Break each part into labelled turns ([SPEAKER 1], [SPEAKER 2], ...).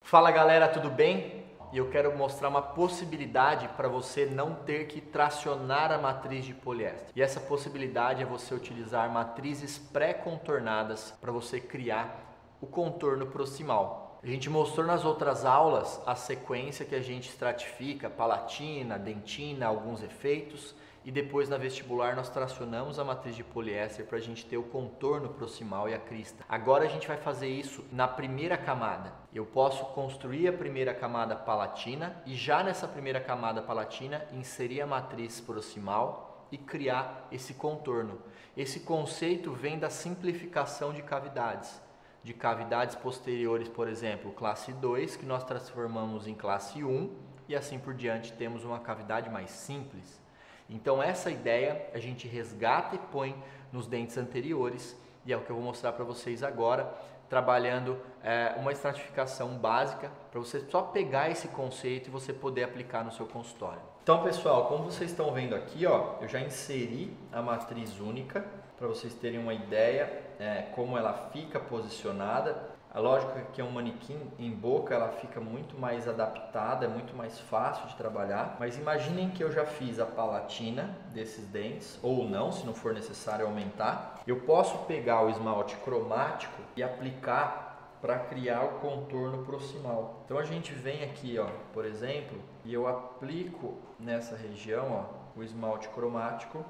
[SPEAKER 1] Fala galera, tudo bem? E eu quero mostrar uma possibilidade para você não ter que tracionar a matriz de poliéster. E essa possibilidade é você utilizar matrizes pré-contornadas para você criar o contorno proximal. A gente mostrou nas outras aulas a sequência que a gente estratifica, palatina, dentina, alguns efeitos. E depois na vestibular nós tracionamos a matriz de poliéster para a gente ter o contorno proximal e a crista. Agora a gente vai fazer isso na primeira camada. Eu posso construir a primeira camada palatina e já nessa primeira camada palatina inserir a matriz proximal e criar esse contorno. Esse conceito vem da simplificação de cavidades. De cavidades posteriores, por exemplo, classe 2, que nós transformamos em classe 1 e assim por diante temos uma cavidade mais simples. Então essa ideia a gente resgata e põe nos dentes anteriores e é o que eu vou mostrar para vocês agora, trabalhando uma estratificação básica para você só pegar esse conceito e você poder aplicar no seu consultório. Então pessoal, como vocês estão vendo aqui, ó, eu já inseri a matriz única para vocês terem uma ideia como ela fica posicionada. A lógica é que é um manequim em boca, ela fica muito mais adaptada, é muito mais fácil de trabalhar. Mas imaginem que eu já fiz a palatina desses dentes, ou não, se não for necessário aumentar. Eu posso pegar o esmalte cromático e aplicar para criar o contorno proximal. Então a gente vem aqui, ó, por exemplo, e eu aplico nessa região, ó, o esmalte cromático.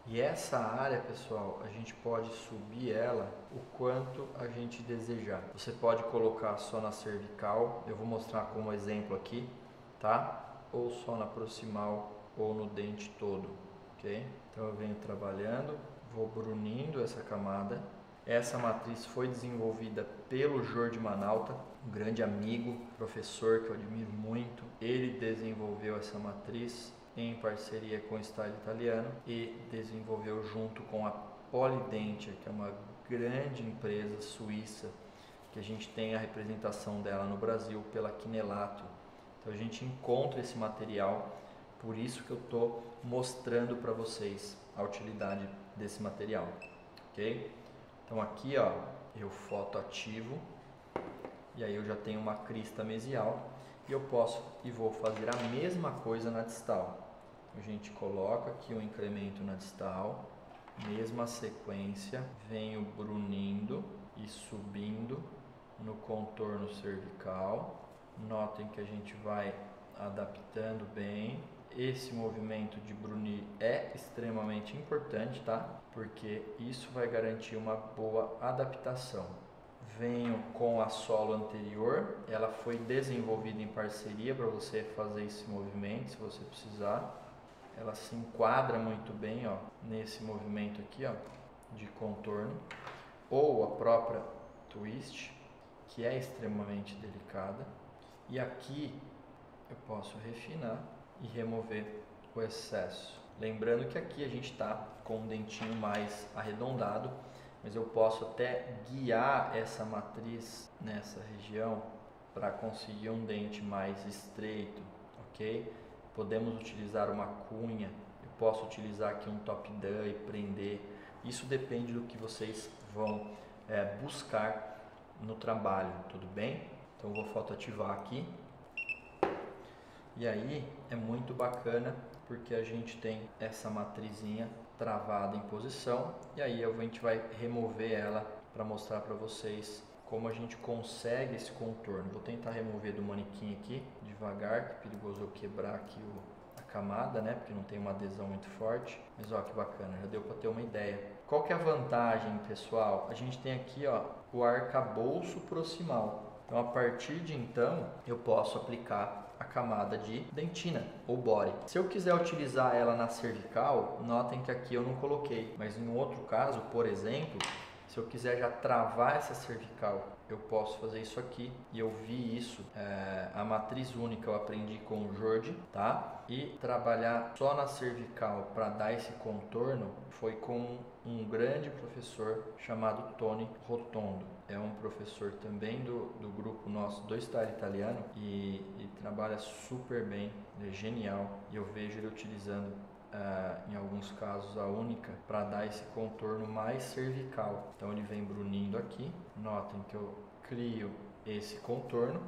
[SPEAKER 1] E essa área, pessoal, a gente pode subir ela o quanto a gente desejar. Você pode colocar só na cervical, eu vou mostrar como exemplo aqui, tá? Ou só na proximal ou no dente todo, ok? Então eu venho trabalhando, vou brunindo essa camada. Essa matriz foi desenvolvida pelo Jordi Manalta, um grande amigo, professor que eu admiro muito. Ele desenvolveu essa matriz em parceria com o Style Italiano e desenvolveu junto com a Polidentia, que é uma grande empresa suíça, que a gente tem a representação dela no Brasil pela Quinelato. Então a gente encontra esse material, por isso que eu estou mostrando para vocês a utilidade desse material, ok? Então aqui, ó, eu fotoativo e aí eu já tenho uma crista mesial e eu posso e vou fazer a mesma coisa na distal. A gente coloca aqui um incremento na distal, mesma sequência, venho brunindo e subindo no contorno cervical. Notem que a gente vai adaptando bem. Esse movimento de brunir é extremamente importante, tá? Porque isso vai garantir uma boa adaptação. Venho com a solo anterior, ela foi desenvolvida em parceria para você fazer esse movimento, se você precisar. Ela se enquadra muito bem, ó, nesse movimento aqui, ó, de contorno, ou a própria twist, que é extremamente delicada. E aqui eu posso refinar e remover o excesso. Lembrando que aqui a gente está com um dentinho mais arredondado, mas eu posso até guiar essa matriz nessa região para conseguir um dente mais estreito, ok? Podemos utilizar uma cunha, eu posso utilizar aqui um top down e prender. Isso depende do que vocês vão buscar no trabalho, tudo bem? Então eu vou fotoativar aqui. E aí é muito bacana porque a gente tem essa matrizinha travada em posição e aí a gente vai remover ela para mostrar para vocês como a gente consegue esse contorno. Vou tentar remover do manequim aqui devagar, que é perigoso eu quebrar aqui a camada, né? Porque não tem uma adesão muito forte. Mas ó, que bacana, já deu para ter uma ideia. Qual que é a vantagem, pessoal? A gente tem aqui, ó, o arcabouço proximal. Então a partir de então eu posso aplicar a camada de dentina ou body. Se eu quiser utilizar ela na cervical, notem que aqui eu não coloquei, mas em outro caso, por exemplo, se eu quiser já travar essa cervical, eu posso fazer isso aqui. E eu vi isso, a matriz única eu aprendi com o Jordi, tá? E trabalhar só na cervical para dar esse contorno foi com um grande professor chamado Tony Rotondo. É um professor também do grupo nosso do Style Italiano e trabalha super bem, é genial. E eu vejo ele utilizando em alguns casos a única para dar esse contorno mais cervical. Então ele vem brunindo aqui, notem que eu crio esse contorno.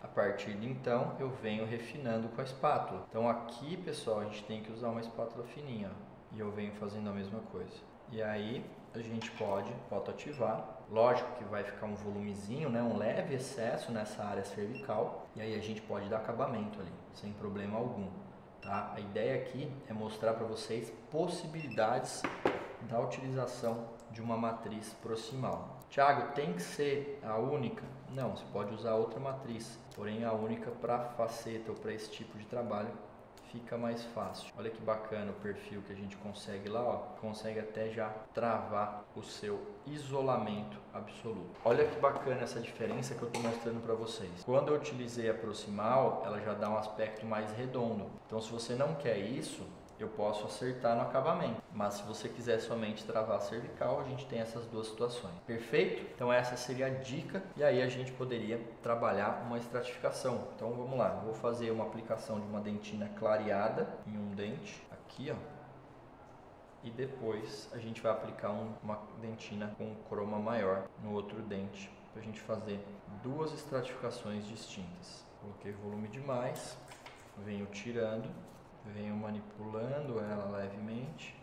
[SPEAKER 1] A partir de então, eu venho refinando com a espátula. Então aqui, pessoal, a gente tem que usar uma espátula fininha, ó, e eu venho fazendo a mesma coisa. E aí a gente pode ativar. Lógico que vai ficar um volumezinho, né, um leve excesso nessa área cervical, e aí a gente pode dar acabamento ali, sem problema algum. Tá? A ideia aqui é mostrar para vocês possibilidades da utilização de uma matriz proximal. Thiago, tem que ser a única? Não, você pode usar outra matriz, porém a única para faceta ou para esse tipo de trabalho fica mais fácil. Olha que bacana o perfil que a gente consegue lá, ó. Consegue até já travar o seu isolamento absoluto. Olha que bacana essa diferença que eu estou mostrando para vocês. Quando eu utilizei a proximal, ela já dá um aspecto mais redondo. Então, se você não quer isso, eu posso acertar no acabamento, mas se você quiser somente travar a cervical, a gente tem essas duas situações. Perfeito? Então essa seria a dica, e aí a gente poderia trabalhar uma estratificação. Então vamos lá, eu vou fazer uma aplicação de uma dentina clareada em um dente, aqui ó, e depois a gente vai aplicar uma dentina com croma maior no outro dente, para a gente fazer duas estratificações distintas. Coloquei volume demais, venho tirando, venho manipulando ela levemente.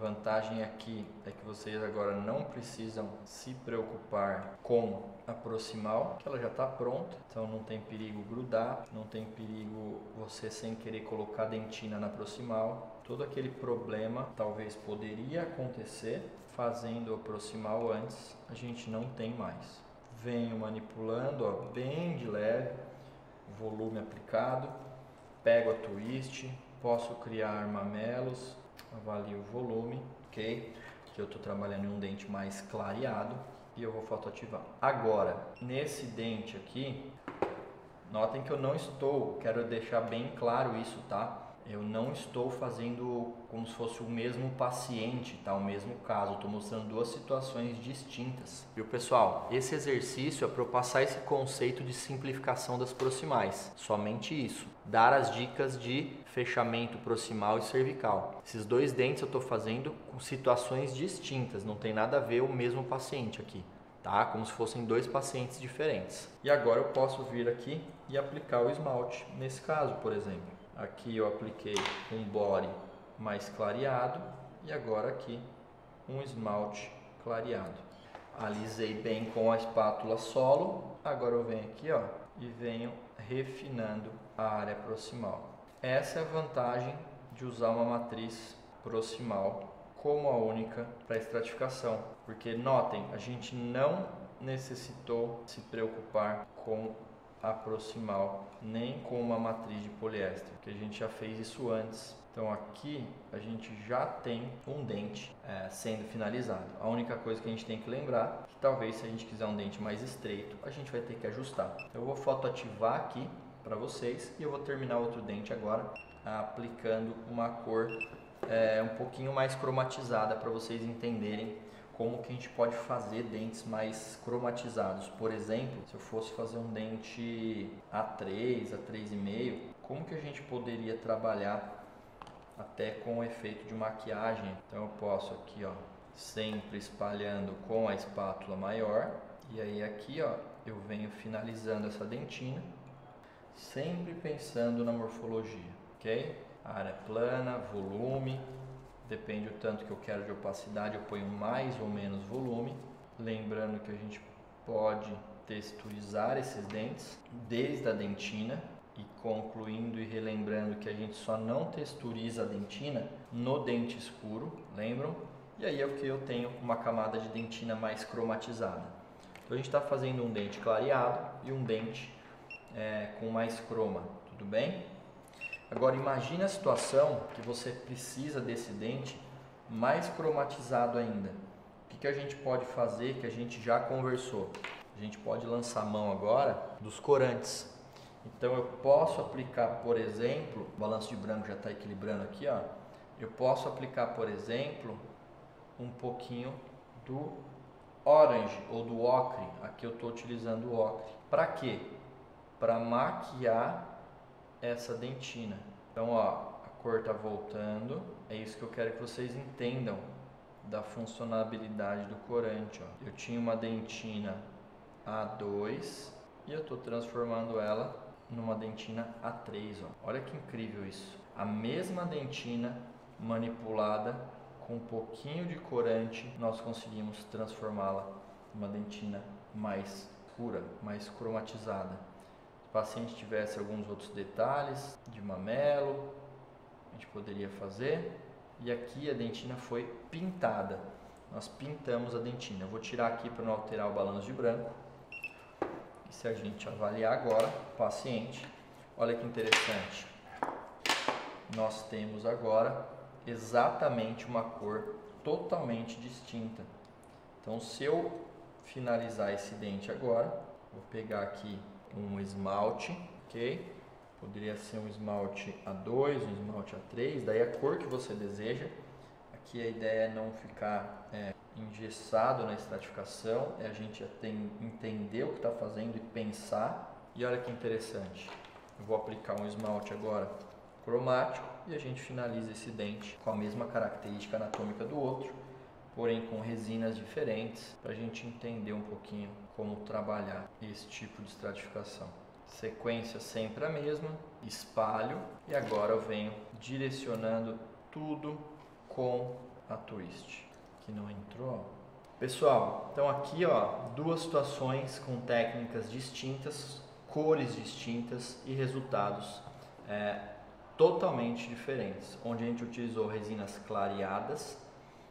[SPEAKER 1] Vantagem aqui é que vocês agora não precisam se preocupar com a proximal, que ela já está pronta, então não tem perigo grudar, não tem perigo você sem querer colocar dentina na proximal. Todo aquele problema talvez poderia acontecer fazendo a proximal antes, a gente não tem mais. Venho manipulando, ó, bem de leve, volume aplicado, pego a twist. Posso criar mamelos, avalio o volume, ok? Que eu estou trabalhando em um dente mais clareado e eu vou fotoativar. Agora, nesse dente aqui, notem que eu não estou, quero deixar bem claro isso, tá? Eu não estou fazendo como se fosse o mesmo paciente, tá? O mesmo caso, estou mostrando duas situações distintas. Viu, pessoal? Esse exercício é para eu passar esse conceito de simplificação das proximais. Somente isso. Dar as dicas de fechamento proximal e cervical. Esses dois dentes eu estou fazendo com situações distintas, não tem nada a ver o mesmo paciente aqui, tá? Como se fossem dois pacientes diferentes. E agora eu posso vir aqui e aplicar o esmalte, nesse caso, por exemplo. Aqui eu apliquei um body mais clareado e agora aqui um esmalte clareado. Alisei bem com a espátula solo, agora eu venho aqui ó, e venho refinando a área proximal. Essa é a vantagem de usar uma matriz proximal como a única para estratificação, porque notem, a gente não necessitou se preocupar com a proximal nem com uma matriz de poliéster, que a gente já fez isso antes. Então aqui a gente já tem um dente sendo finalizado. A única coisa que a gente tem que lembrar é que talvez se a gente quiser um dente mais estreito, a gente vai ter que ajustar. Eu vou fotoativar aqui para vocês e eu vou terminar outro dente agora aplicando uma cor um pouquinho mais cromatizada para vocês entenderem como que a gente pode fazer dentes mais cromatizados. Por exemplo, se eu fosse fazer um dente A3, A3,5, como que a gente poderia trabalhar até com o efeito de maquiagem? Então eu posso aqui, ó, sempre espalhando com a espátula maior, e aí aqui, ó, eu venho finalizando essa dentina, sempre pensando na morfologia, ok? Área plana, volume. Depende do tanto que eu quero de opacidade, eu ponho mais ou menos volume. Lembrando que a gente pode texturizar esses dentes desde a dentina e concluindo e relembrando que a gente só não texturiza a dentina no dente escuro, lembram? E aí é o que eu tenho uma camada de dentina mais cromatizada. Então a gente está fazendo um dente clareado e um dente com mais croma, tudo bem? Agora imagine a situação que você precisa desse dente mais cromatizado ainda. O que a gente pode fazer que a gente já conversou? A gente pode lançar mão agora dos corantes. Então eu posso aplicar, por exemplo, o balanço de branco já está equilibrando aqui, ó. Eu posso aplicar, por exemplo, um pouquinho do orange ou do ocre. Aqui eu estou utilizando o ocre. Para quê? Para maquiar essa dentina. Então, ó, a cor tá voltando. É isso que eu quero que vocês entendam da funcionalidade do corante, ó. Eu tinha uma dentina A2 e eu tô transformando ela numa dentina A3, ó. Olha que incrível isso. A mesma dentina manipulada com um pouquinho de corante, nós conseguimos transformá-la numa dentina mais escura, mais cromatizada. Se o paciente tivesse alguns outros detalhes de mamelo, a gente poderia fazer. E aqui a dentina foi pintada. Nós pintamos a dentina. Eu vou tirar aqui para não alterar o balanço de branco. E se a gente avaliar agora o paciente, olha que interessante. Nós temos agora exatamente uma cor totalmente distinta. Então, se eu finalizar esse dente agora, vou pegar aqui um esmalte, ok? Poderia ser um esmalte A2, um esmalte A3, daí a cor que você deseja. Aqui a ideia é não ficar engessado na estratificação, é a gente entender o que está fazendo e pensar. E olha que interessante, eu vou aplicar um esmalte agora cromático e a gente finaliza esse dente com a mesma característica anatômica do outro, porém com resinas diferentes, para a gente entender um pouquinho como trabalhar esse tipo de estratificação. Sequência sempre a mesma, espalho e agora eu venho direcionando tudo com a twist. Que não entrou. Pessoal, então aqui ó, duas situações com técnicas distintas, cores distintas e resultados totalmente diferentes, onde a gente utilizou resinas clareadas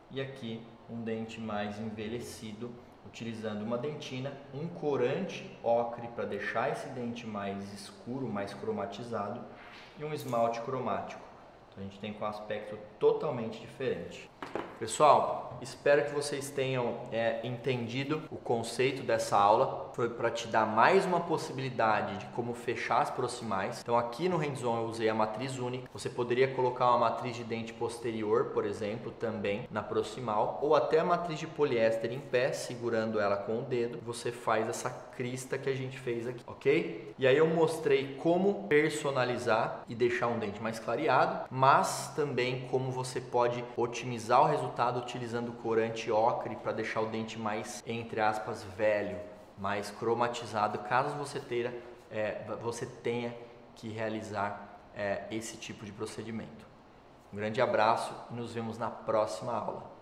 [SPEAKER 1] e aqui um dente mais envelhecido, utilizando uma dentina, um corante ocre para deixar esse dente mais escuro, mais cromatizado e um esmalte cromático. Então a gente tem com um aspecto totalmente diferente. Pessoal, espero que vocês tenham entendido o conceito dessa aula. Foi para te dar mais uma possibilidade de como fechar as proximais. Então aqui no Hands-on eu usei a matriz única. Você poderia colocar uma matriz de dente posterior, por exemplo, também na proximal, ou até a matriz de poliéster em pé, segurando ela com o dedo. Você faz essa crista que a gente fez aqui, ok? E aí eu mostrei como personalizar e deixar um dente mais clareado, mas também como você pode otimizar o resultado utilizando o corante ocre para deixar o dente mais, entre aspas, velho, mais cromatizado, caso você tenha que realizar esse tipo de procedimento. Um grande abraço e nos vemos na próxima aula.